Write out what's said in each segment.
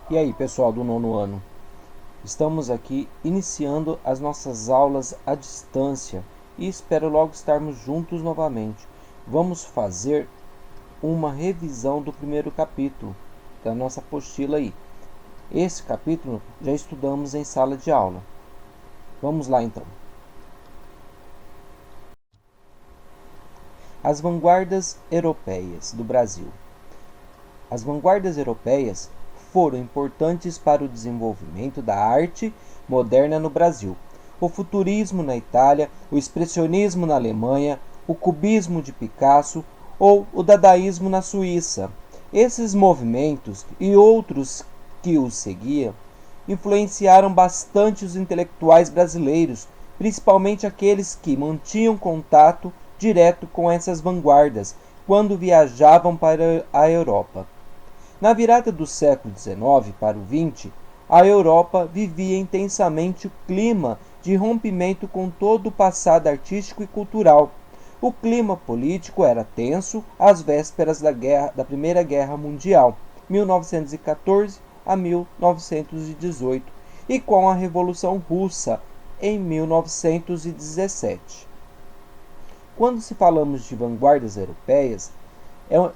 E aí, pessoal do nono ano? Estamos aqui iniciando as nossas aulas à distância e espero logo estarmos juntos novamente. Vamos fazer uma revisão do primeiro capítulo da nossa apostila aí. Esse capítulo já estudamos em sala de aula. Vamos lá então. As vanguardas europeias do Brasil. As vanguardas europeias foram importantes para o desenvolvimento da arte moderna no Brasil. O futurismo na Itália, o expressionismo na Alemanha, o cubismo de Picasso ou o dadaísmo na Suíça. Esses movimentos e outros que os seguiam influenciaram bastante os intelectuais brasileiros, principalmente aqueles que mantinham contato direto com essas vanguardas quando viajavam para a Europa. Na virada do século XIX para o XX, a Europa vivia intensamente o clima de rompimento com todo o passado artístico e cultural. O clima político era tenso às vésperas da Primeira Guerra Mundial, 1914 a 1918, e com a Revolução Russa, em 1917. Quando se falamos de vanguardas europeias,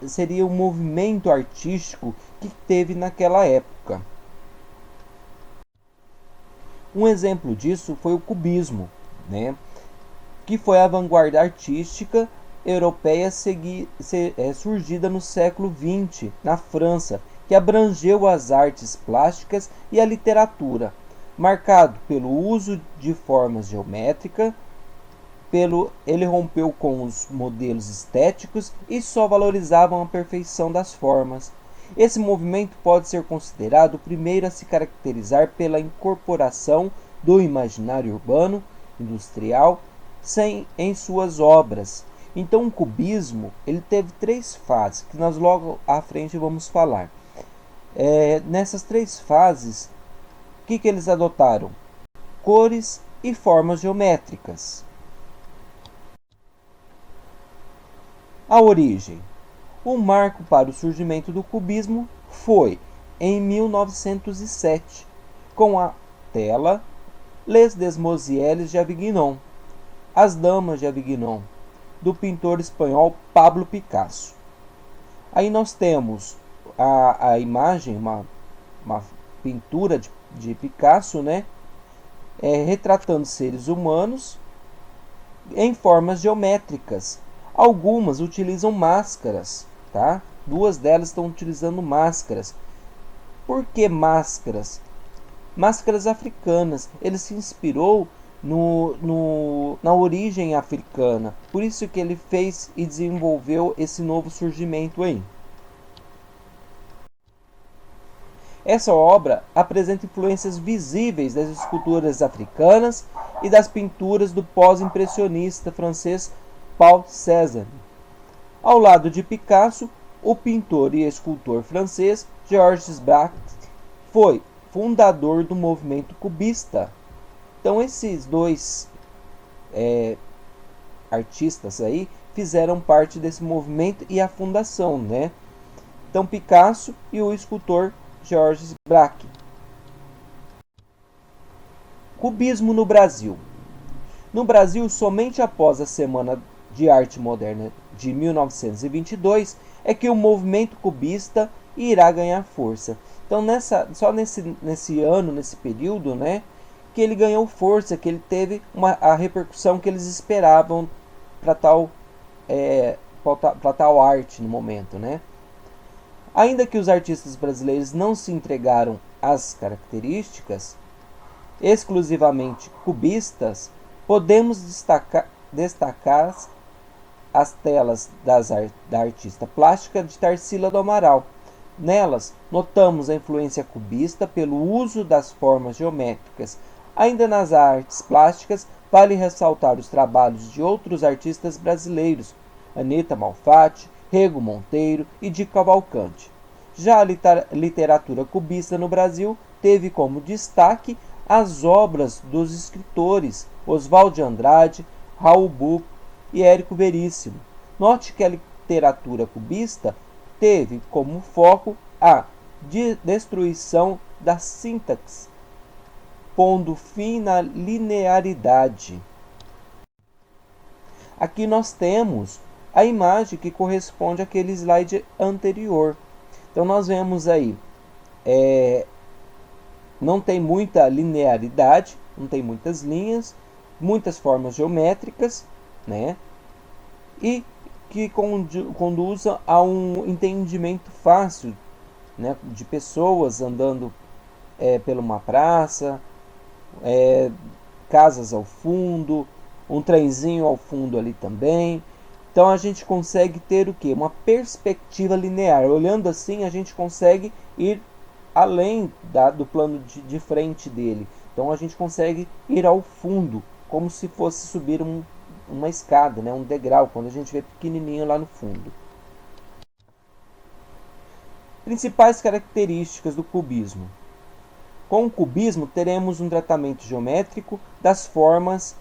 seria o movimento artístico que teve naquela época. Um exemplo disso foi o cubismo, que foi a vanguarda artística europeia surgida no século XX, na França, que abrangeu as artes plásticas e a literatura, marcado pelo uso de formas geométricas. Ele rompeu com os modelos estéticos e só valorizavam a perfeição das formas. Esse movimento pode ser considerado o primeiro a se caracterizar pela incorporação do imaginário urbano, industrial, em suas obras. Então o cubismo ele teve três fases, que nós logo à frente vamos falar. Nessas três fases, o que eles adotaram? Cores e formas geométricas. A origem. O marco para o surgimento do cubismo foi em 1907, com a tela Les Demoiselles de Avignon, As Damas de Avignon, do pintor espanhol Pablo Picasso. Aí nós temos a imagem, uma pintura de Picasso, retratando seres humanos em formas geométricas. Algumas utilizam máscaras, tá? Duas delas estão utilizando máscaras. Por que máscaras? Máscaras africanas. Ele se inspirou na origem africana. Por isso que ele fez e desenvolveu esse novo surgimento aí. Essa obra apresenta influências visíveis das esculturas africanas e das pinturas do pós-impressionista francês Paul Cézanne. Ao lado de Picasso, o pintor e escultor francês Georges Braque foi fundador do movimento cubista. Então esses dois artistas aí fizeram parte desse movimento e a fundação, Então Picasso e o escultor Georges Braque. Cubismo no Brasil. No Brasil, somente após a Semana de Arte Moderna de 1922 é que o movimento cubista irá ganhar força. Então, só nesse ano, nesse período, que ele ganhou força, que ele teve a repercussão que eles esperavam para tal arte no momento, Ainda que os artistas brasileiros não se entregaram às características exclusivamente cubistas, podemos destacar as telas da artista plástica de Tarsila do Amaral. Nelas, notamos a influência cubista pelo uso das formas geométricas. Ainda nas artes plásticas, vale ressaltar os trabalhos de outros artistas brasileiros, Anita Malfatti, Rego Monteiro e de Cavalcante. Já a literatura cubista no Brasil teve como destaque as obras dos escritores Oswald de Andrade, Raul Buco e Érico Veríssimo. Note que a literatura cubista teve como foco a de destruição da sintaxe, pondo fim na linearidade. Aqui nós temos a imagem que corresponde àquele slide anterior. Então nós vemos aí, não tem muita linearidade, não tem muitas linhas, muitas formas geométricas, né? E que conduzam a um entendimento fácil, né? De pessoas andando por uma praça, casas ao fundo, um trenzinho ao fundo ali também. Então a gente consegue ter o que? Uma perspectiva linear. Olhando assim, a gente consegue ir além do plano de frente dele. Então a gente consegue ir ao fundo, como se fosse subir uma escada, né? Um degrau, quando a gente vê pequenininho lá no fundo. Principais características do cubismo. Com o cubismo, teremos um tratamento geométrico das formas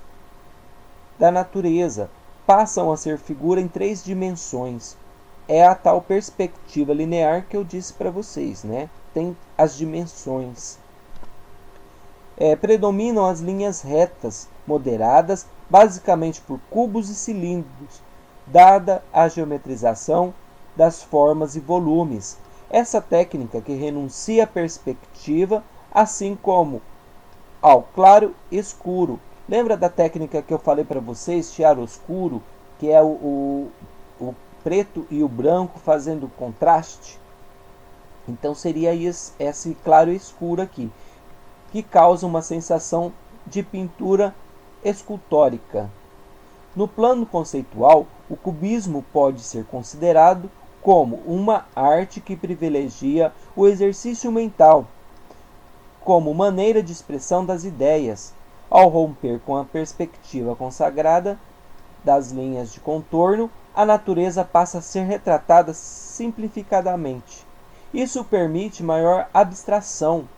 da natureza. Passam a ser figura em 3 dimensões. É a tal perspectiva linear que eu disse para vocês, né? Tem as dimensões. Predominam as linhas retas, moderadas, basicamente por cubos e cilindros, dada a geometrização das formas e volumes. Essa técnica que renuncia à perspectiva, assim como ao claro e escuro. Lembra da técnica que eu falei para vocês, chiaroscuro, que é o preto e o branco fazendo contraste? Então seria esse claro e escuro aqui, que causa uma sensação de pintura escultórica. No plano conceitual, o cubismo pode ser considerado como uma arte que privilegia o exercício mental como maneira de expressão das ideias. Ao romper com a perspectiva consagrada das linhas de contorno, a natureza passa a ser retratada simplificadamente. Isso permite maior abstração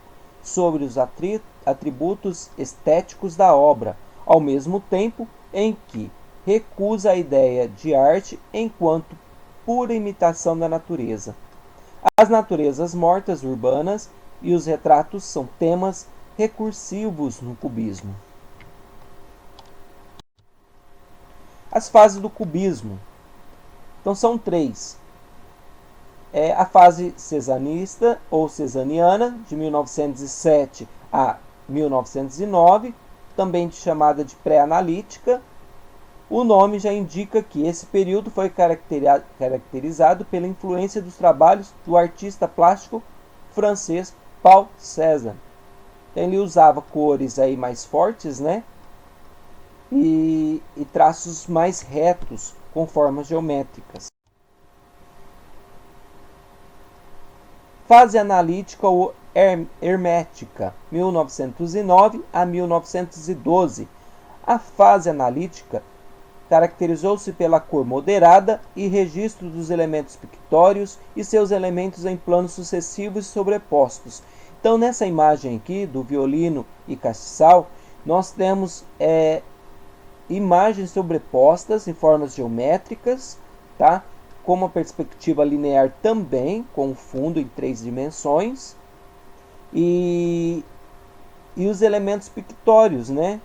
sobre os atributos estéticos da obra, ao mesmo tempo em que recusa a ideia de arte enquanto pura imitação da natureza. As naturezas mortas urbanas e os retratos são temas recursivos no cubismo. As fases do cubismo. Então são 3. A fase cezanista ou cezaniana, de 1907 a 1909, também chamada de pré-analítica. O nome já indica que esse período foi caracterizado pela influência dos trabalhos do artista plástico francês Paul Cézanne. Ele usava cores aí mais fortes, né? E traços mais retos, com formas geométricas. Fase analítica ou hermética, 1909 a 1912. A fase analítica caracterizou-se pela cor moderada e registro dos elementos pictórios e seus elementos em planos sucessivos e sobrepostos. Então, nessa imagem aqui do violino e castiçal, nós temos imagens sobrepostas em formas geométricas, tá? Com uma perspectiva linear também, com o fundo em 3 dimensões, e os elementos pictórios, né?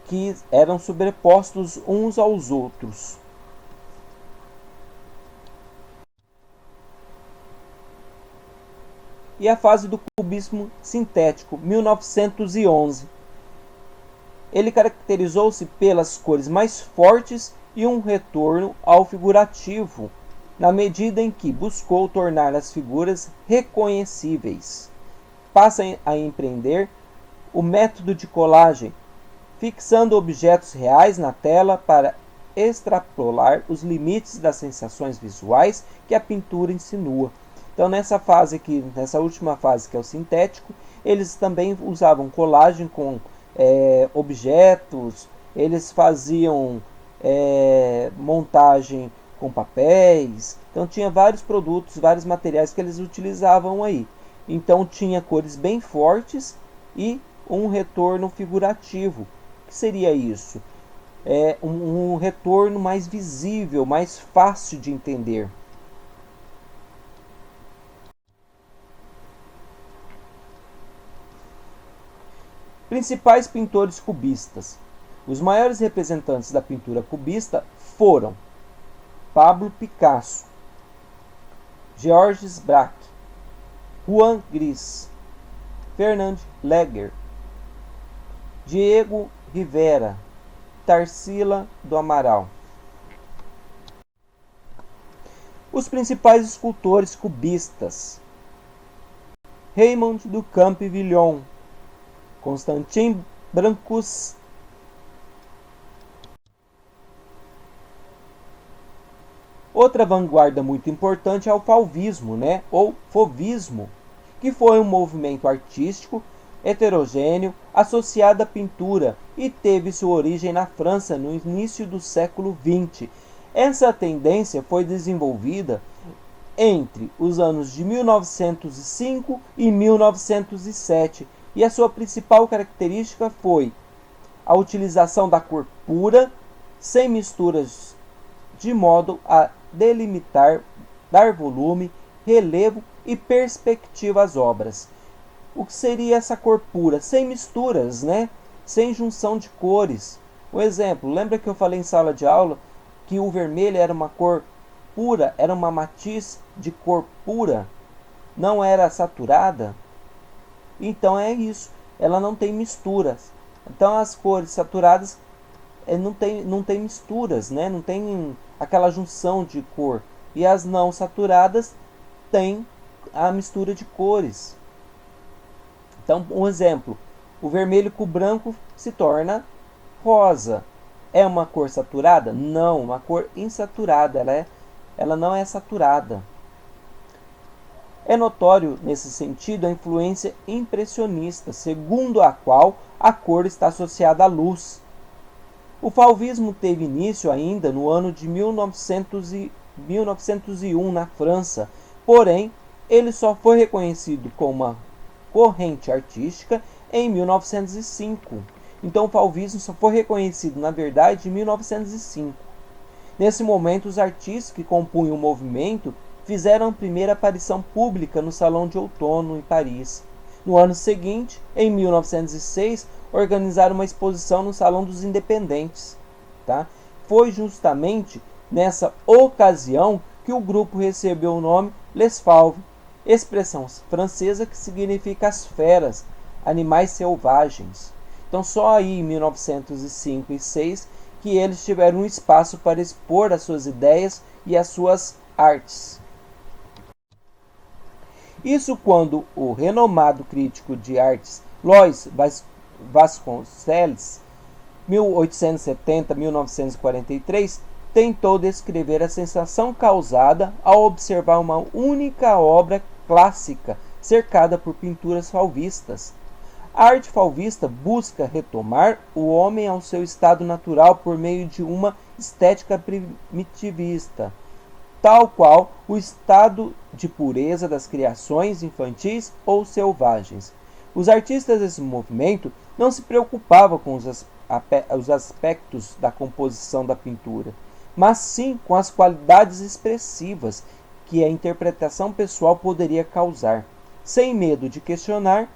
Que eram sobrepostos uns aos outros. E a fase do cubismo sintético, 1911. Ele caracterizou-se pelas cores mais fortes e um retorno ao figurativo, na medida em que buscou tornar as figuras reconhecíveis. Passa a empreender o método de colagem, fixando objetos reais na tela para extrapolar os limites das sensações visuais que a pintura insinua. Então, nessa fase aqui, nessa última fase que é o sintético, eles também usavam colagem com objetos, eles faziam montagem com papéis, então tinha vários produtos, vários materiais que eles utilizavam aí. Então tinha cores bem fortes e um retorno figurativo. O que seria isso? Um retorno mais visível, mais fácil de entender. Principais pintores cubistas. Os maiores representantes da pintura cubista foram Pablo Picasso, Georges Braque, Juan Gris, Fernand Léger, Diego Rivera, Tarsila do Amaral. Os principais escultores cubistas: Raymond du Camp-Villon, Constantin Brancusi, outra vanguarda muito importante é o fauvismo, ou fauvismo, que foi um movimento artístico heterogêneo associado à pintura e teve sua origem na França no início do século XX. Essa tendência foi desenvolvida entre os anos de 1905 e 1907 e a sua principal característica foi a utilização da cor pura, sem misturas, de modo a delimitar, dar volume, relevo e perspectiva às obras. O que seria essa cor pura? Sem misturas, sem junção de cores. Um exemplo, lembra que eu falei em sala de aula que o vermelho era uma cor pura, era uma matiz de cor pura, não era saturada? Então é isso, ela não tem misturas. Então as cores saturadas não tem misturas, não tem aquela junção de cor. E as não saturadas têm a mistura de cores. Então, um exemplo, o vermelho com o branco se torna rosa. É uma cor saturada? Não, uma cor insaturada, ela não é saturada. É notório, nesse sentido, a influência impressionista, segundo a qual a cor está associada à luz. O fauvismo teve início ainda no ano de 1901 na França, porém, ele só foi reconhecido como uma corrente artística em 1905. Então o fauvismo só foi reconhecido, na verdade, em 1905. Nesse momento, os artistas que compunham o movimento fizeram a primeira aparição pública no Salão de Outono, em Paris. No ano seguinte, em 1906, organizaram uma exposição no Salão dos Independentes. Foi justamente nessa ocasião que o grupo recebeu o nome Les Fauves, expressão francesa que significa as feras, animais selvagens. Então só aí em 1905 e 6 que eles tiveram um espaço para expor as suas ideias e as suas artes. Isso quando o renomado crítico de artes Lois Vasconcelos, 1870-1943, tentou descrever a sensação causada ao observar uma única obra clássica cercada por pinturas fauvistas. A arte fauvista busca retomar o homem ao seu estado natural por meio de uma estética primitivista, tal qual o estado de pureza das criações infantis ou selvagens. Os artistas desse movimento não se preocupavam com os aspectos da composição da pintura, mas sim com as qualidades expressivas que a interpretação pessoal poderia causar. Sem medo de questionar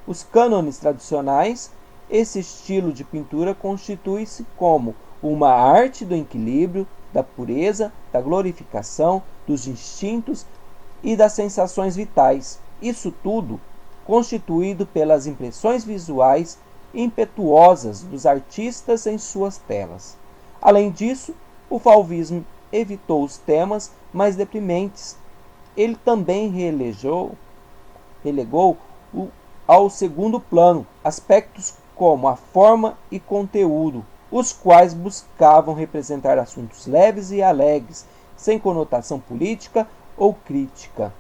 os cânones tradicionais, esse estilo de pintura constitui-se como uma arte do equilíbrio, da pureza, da glorificação, dos instintos e das sensações vitais. Isso tudo constituído pelas impressões visuais impetuosas dos artistas em suas telas. Além disso, o fauvismo evitou os temas mais deprimentes. Ele também relegou ao segundo plano aspectos como a forma e conteúdo, os quais buscavam representar assuntos leves e alegres, sem conotação política ou crítica.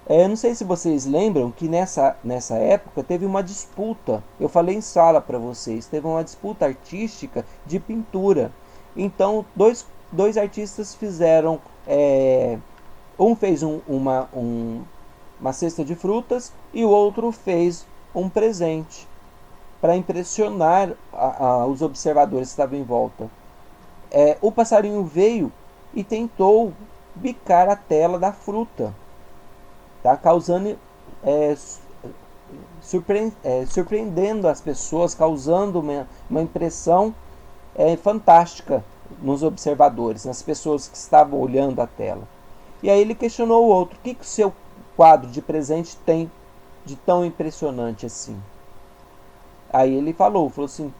Não sei se vocês lembram que nessa época teve uma disputa, eu falei em sala para vocês, teve uma disputa artística de pintura. Então, dois artistas fizeram, um fez uma cesta de frutas e o outro fez um presente para impressionar os observadores que estavam em volta. O passarinho veio e tentou bicar a tela da fruta, causando surpreendendo as pessoas, causando uma impressão fantástica nos observadores, nas pessoas que estavam olhando a tela. E aí ele questionou o outro: o que o seu quadro de presente tem de tão impressionante assim? Aí ele falou assim,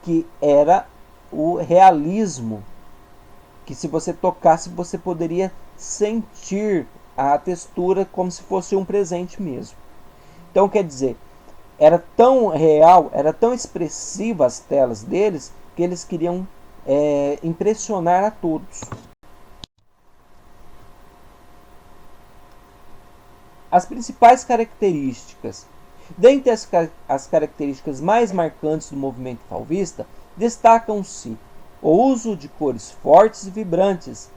que era o realismo, que se você tocasse você poderia sentir a textura como se fosse um presente mesmo. Então, quer dizer, era tão real, era tão expressiva as telas deles, que eles queriam impressionar a todos. As principais características. Dentre as características mais marcantes do movimento fauvista, destacam-se o uso de cores fortes e vibrantes,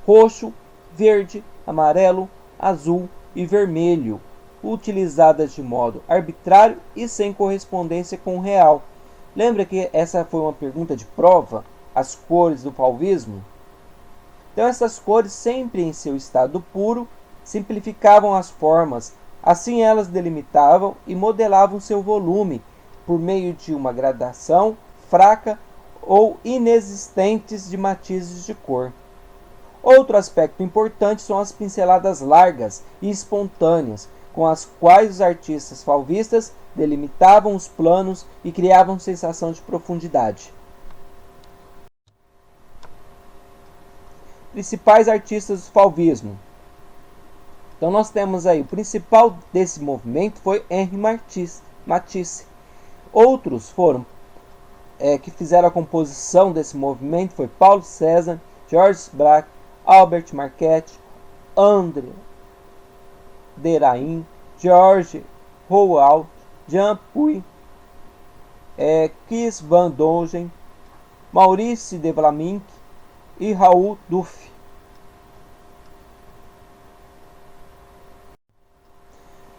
roxo, verde, amarelo, azul e vermelho, utilizadas de modo arbitrário e sem correspondência com o real. Lembra que essa foi uma pergunta de prova? As cores do fauvismo? Então essas cores, sempre em seu estado puro, simplificavam as formas, assim elas delimitavam e modelavam seu volume por meio de uma gradação fraca ou inexistentes de matizes de cor. Outro aspecto importante são as pinceladas largas e espontâneas, com as quais os artistas fauvistas delimitavam os planos e criavam sensação de profundidade. Principais artistas do fauvismo. Então nós temos aí, o principal desse movimento foi Henri Matisse. Outros foram que fizeram a composição desse movimento foi Paulo Cézanne, Georges Braque, Albert Marquette, André Derain, Georges Rouault, Jean Puy, Chris Van Dongen, Maurice de Vlaminck e Raoul Dufy.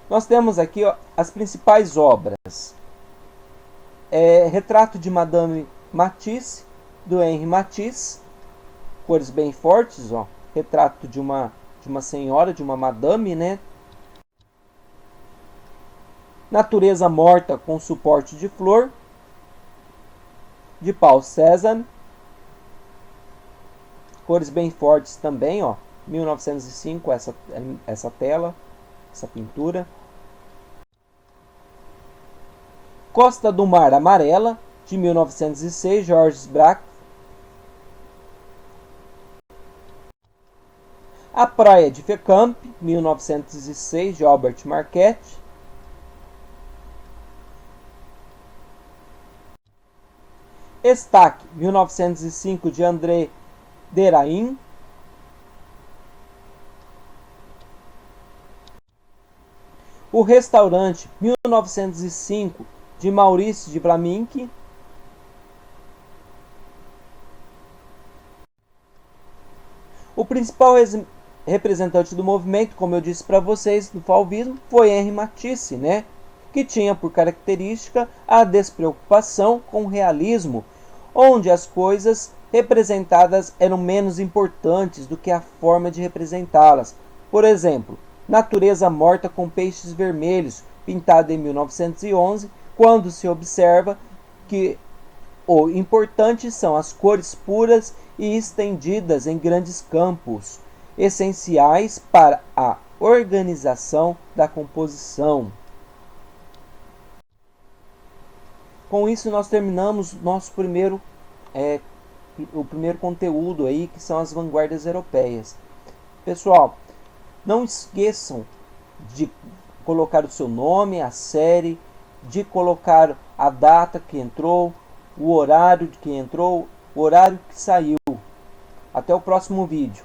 Nós temos aqui as principais obras. Retrato de Madame Matisse, do Henri Matisse, cores bem fortes, retrato de uma senhora, de uma madame, né? Natureza morta com suporte de flor, de Paul Cézanne, cores bem fortes também, 1905 essa tela, essa pintura. Costa do Mar Amarela, de 1906, Georges Braque. A Praia de Fécamp, 1906, de Albert Marquette. Estaque, 1905, de André Derain. O Restaurante, 1905, de Maurice de Vlaminck. O principal representante do movimento, como eu disse para vocês, do fauvismo, foi Henri Matisse, né? Que tinha por característica a despreocupação com o realismo, onde as coisas representadas eram menos importantes do que a forma de representá-las. Por exemplo, Natureza Morta com Peixes Vermelhos, pintada em 1911, quando se observa que o importante são as cores puras e estendidas em grandes campos, essenciais para a organização da composição. Com isso nós terminamos nosso o primeiro conteúdo aí, que são as vanguardas europeias. Pessoal, não esqueçam de colocar o seu nome, a série, de colocar a data que entrou, o horário de que entrou, o horário que saiu. Até o próximo vídeo.